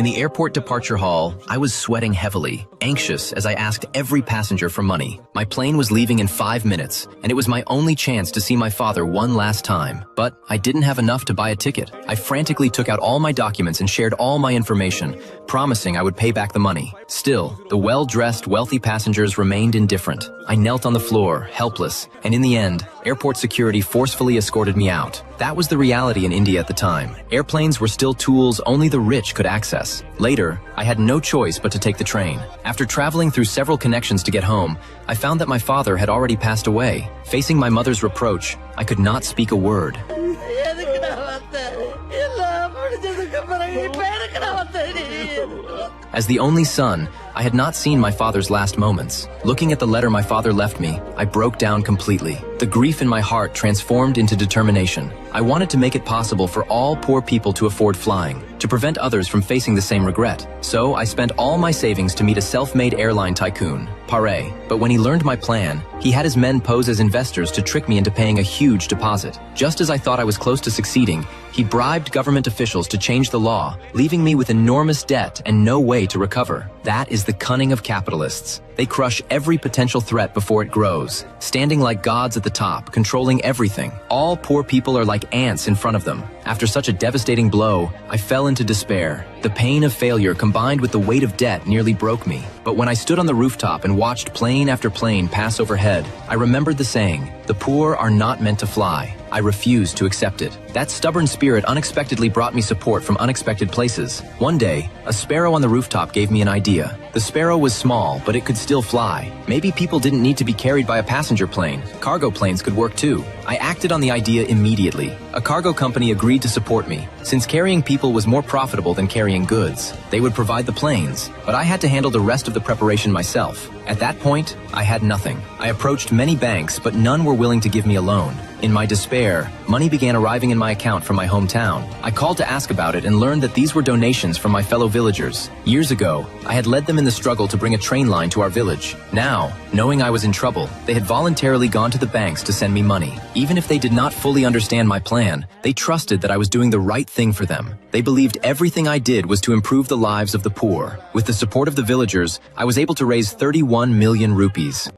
In the airport departure hall, I was sweating heavily, anxious as I asked every passenger for money. My plane was leaving in 5 minutes, and it was my only chance to see my father one last time. But I didn't have enough to buy a ticket. I frantically took out all my documents and shared all my information, promising I would pay back the money. Still, the well-dressed, wealthy passengers remained indifferent. I knelt on the floor, helpless, and in the end, airport security forcefully escorted me out. That was the reality in India at the time. Airplanes were still tools only the rich could access. Later, I had no choice but to take the train. After traveling through several connections to get home, I found that my father had already passed away. Facing my mother's reproach, I could not speak a word. As the only son, I had not seen my father's last moments. Looking at the letter my father left me, I broke down completely. The grief in my heart transformed into determination. I wanted to make it possible for all poor people to afford flying, to prevent others from facing the same regret. So I spent all my savings to meet a self-made airline tycoon, Pare. But when he learned my plan, he had his men pose as investors to trick me into paying a huge deposit. Just as I thought I was close to succeeding, he bribed government officials to change the law, leaving me with enormous debt and no way to recover. That is the cunning of capitalists. They crush every potential threat before it grows, standing like gods at the top, controlling everything. All poor people are like ants in front of them. After such a devastating blow, I fell into despair. The pain of failure combined with the weight of debt nearly broke me. But when I stood on the rooftop and watched plane after plane pass overhead, I remembered the saying, "The poor are not meant to fly." I refused to accept it. That stubborn spirit unexpectedly brought me support from unexpected places. One day, a sparrow on the rooftop gave me an idea. The sparrow was small, but it could still fly. Maybe people didn't need to be carried by a passenger plane. Cargo planes could work too. I acted on the idea immediately. A cargo company agreed to support me, since carrying people was more profitable than carrying goods. They would provide the planes, but I had to handle the rest of the preparation myself. At that point, I had nothing. I approached many banks, but none were willing to give me a loan. In my despair, money began arriving in my account from my hometown. I called to ask about it and learned that these were donations from my fellow villagers. Years ago, I had led them in the struggle to bring a train line to our village. Now, knowing I was in trouble, they had voluntarily gone to the banks to send me money. Even if they did not fully understand my plan, they trusted that I was doing the right thing for them. They believed everything I did was to improve the lives of the poor. With the support of the villagers, I was able to raise 31 million rupees.